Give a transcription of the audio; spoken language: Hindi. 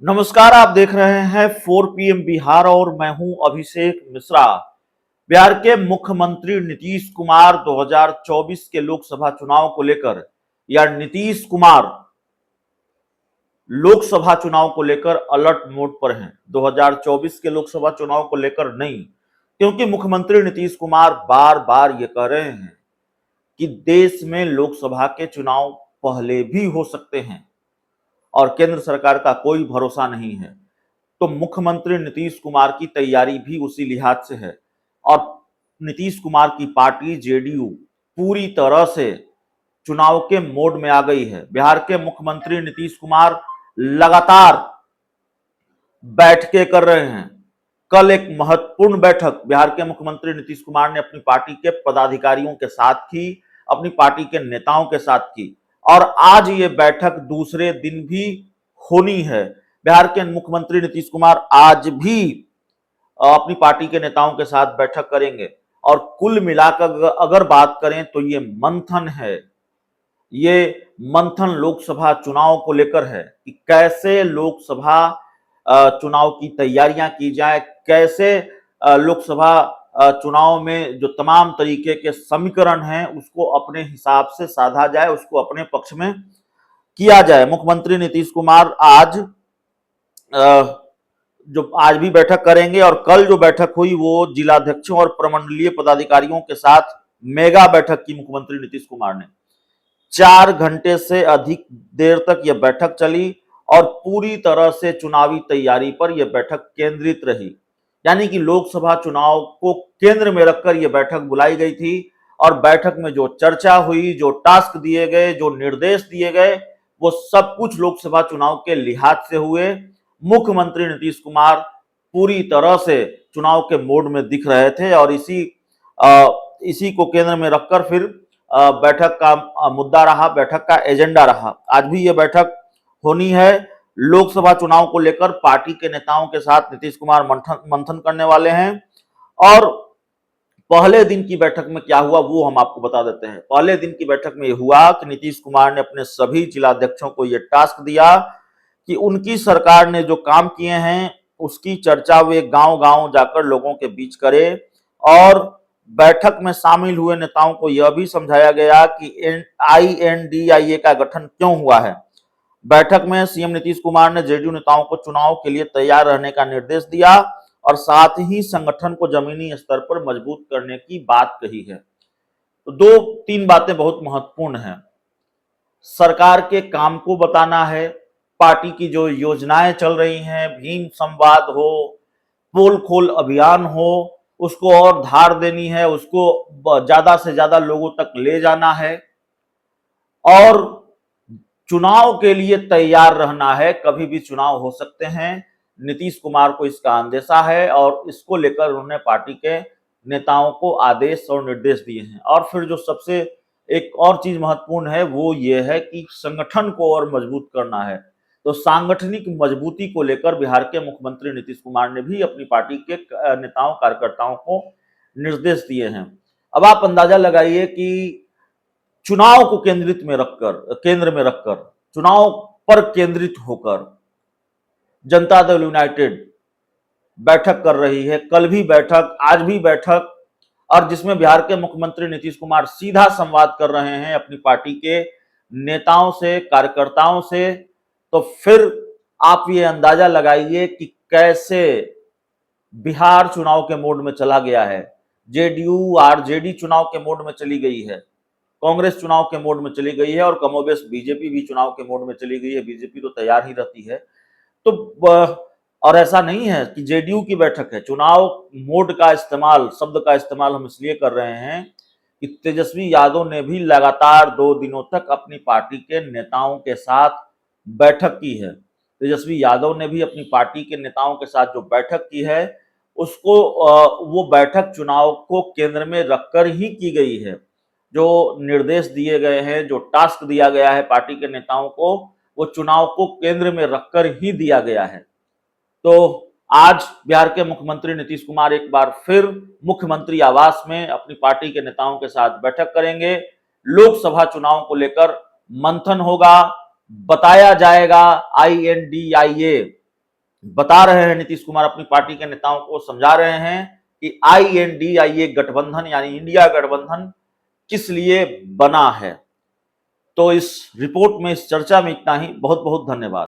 नमस्कार, आप देख रहे हैं 4 PM बिहार और मैं हूं अभिषेक मिश्रा। बिहार के मुख्यमंत्री नीतीश कुमार 2024 के लोकसभा चुनाव को लेकर या नीतीश कुमार लोकसभा चुनाव को लेकर अलर्ट मोड पर हैं। 2024 के लोकसभा चुनाव को लेकर नहीं, क्योंकि मुख्यमंत्री नीतीश कुमार बार बार ये कह रहे हैं कि देश में लोकसभा के चुनाव पहले भी हो सकते हैं और केंद्र सरकार का कोई भरोसा नहीं है। तो मुख्यमंत्री नीतीश कुमार की तैयारी भी उसी लिहाज से है और नीतीश कुमार की पार्टी जेडीयू पूरी तरह से चुनाव के मोड में आ गई है। बिहार के मुख्यमंत्री नीतीश कुमार लगातार बैठकें कर रहे हैं। कल एक महत्वपूर्ण बैठक बिहार के मुख्यमंत्री नीतीश कुमार ने अपनी पार्टी के पदाधिकारियों के साथ की, अपनी पार्टी के नेताओं के साथ की और आज ये बैठक दूसरे दिन भी होनी है। बिहार के मुख्यमंत्री नीतीश कुमार आज भी अपनी पार्टी के नेताओं के साथ बैठक करेंगे और कुल मिलाकर अगर बात करें तो ये मंथन है, ये मंथन लोकसभा चुनाव को लेकर है कि कैसे लोकसभा चुनाव की तैयारियां की जाए, कैसे लोकसभा चुनाव में जो तमाम तरीके के समीकरण हैं उसको अपने हिसाब से साधा जाए, उसको अपने पक्ष में किया जाए। मुख्यमंत्री नीतीश कुमार आज जो आज भी बैठक करेंगे और कल जो बैठक हुई वो जिलाध्यक्षों और प्रमंडलीय पदाधिकारियों के साथ मेगा बैठक की मुख्यमंत्री नीतीश कुमार ने 4 घंटे से अधिक देर तक यह बैठक चली और पूरी तरह से चुनावी तैयारी पर यह बैठक केंद्रित रही। यानी कि लोकसभा चुनाव को केंद्र में रखकर यह बैठक बुलाई गई थी और बैठक में जो चर्चा हुई, जो टास्क दिए गए, जो निर्देश दिए गए, वो सब कुछ लोकसभा चुनाव के लिहाज से हुए। मुख्यमंत्री नीतीश कुमार पूरी तरह से चुनाव के मोड में दिख रहे थे और इसी को केंद्र में रखकर फिर बैठक का मुद्दा रहा, बैठक का एजेंडा रहा। आज भी यह बैठक होनी है। लोकसभा चुनाव को लेकर पार्टी के नेताओं के साथ नीतीश कुमार मंथन करने वाले हैं और पहले दिन की बैठक में क्या हुआ वो हम आपको बता देते हैं। पहले दिन की बैठक में यह हुआ कि नीतीश कुमार ने अपने सभी जिलाध्यक्षों को यह टास्क दिया कि उनकी सरकार ने जो काम किए हैं उसकी चर्चा वे गांव-गांव जाकर लोगों के बीच करें और बैठक में शामिल हुए नेताओं को यह भी समझाया गया कि INDIA का गठन क्यों हुआ है। बैठक में सीएम नीतीश कुमार ने जेडीयू नेताओं को चुनाव के लिए तैयार रहने का निर्देश दिया और साथ ही संगठन को जमीनी स्तर पर मजबूत करने की बात कही है। तो 2-3 बातें बहुत महत्वपूर्ण हैं। सरकार के काम को बताना है, पार्टी की जो योजनाएं चल रही हैं, भीम संवाद हो, पोल खोल अभियान हो, उसको और धार देनी है, उसको ज्यादा से ज्यादा लोगों तक ले जाना है और चुनाव के लिए तैयार रहना है। कभी भी चुनाव हो सकते हैं। नीतीश कुमार को इसका अंदेशा है और इसको लेकर उन्होंने पार्टी के नेताओं को आदेश और निर्देश दिए हैं। और फिर जो सबसे एक और चीज महत्वपूर्ण है वो ये है कि संगठन को और मजबूत करना है। तो सांगठनिक मजबूती को लेकर बिहार के मुख्यमंत्री नीतीश कुमार ने भी अपनी पार्टी के नेताओं कार्यकर्ताओं को निर्देश दिए हैं। अब आप अंदाजा लगाइए कि चुनाव को केंद्र में रखकर चुनाव पर केंद्रित होकर जनता दल यूनाइटेड बैठक कर रही है। कल भी बैठक, आज भी बैठक और जिसमें बिहार के मुख्यमंत्री नीतीश कुमार सीधा संवाद कर रहे हैं अपनी पार्टी के नेताओं से, कार्यकर्ताओं से। तो फिर आप ये अंदाजा लगाइए कि कैसे बिहार चुनाव के मोड में चला गया है। जेडीयू आरजेडी चुनाव के मोड में चली गई है, कांग्रेस चुनाव के मोड में चली गई है और कमोबेश बीजेपी भी चुनाव के मोड में चली गई है। बीजेपी तो तैयार ही रहती है। तो और ऐसा नहीं है कि जेडीयू की बैठक है। चुनाव मोड का इस्तेमाल, शब्द का इस्तेमाल हम इसलिए कर रहे हैं कि तेजस्वी यादव ने भी लगातार 2 दिनों तक अपनी पार्टी के नेताओं के साथ बैठक की है। तेजस्वी यादव ने भी अपनी पार्टी के नेताओं के साथ जो बैठक की है उसको वो बैठक चुनाव को केंद्र में रखकर ही की गई है। जो निर्देश दिए गए हैं, जो टास्क दिया गया है पार्टी के नेताओं को, वो चुनाव को केंद्र में रखकर ही दिया गया है। तो आज बिहार के मुख्यमंत्री नीतीश कुमार एक बार फिर मुख्यमंत्री आवास में अपनी पार्टी के नेताओं के साथ बैठक करेंगे। लोकसभा चुनाव को लेकर मंथन होगा, बताया जाएगा INDIA बता रहे हैं नीतीश कुमार, अपनी पार्टी के नेताओं को समझा रहे हैं कि INDIA गठबंधन यानी इंडिया गठबंधन किस लिए बना है। तो इस रिपोर्ट में, इस चर्चा में इतना ही। बहुत बहुत धन्यवाद।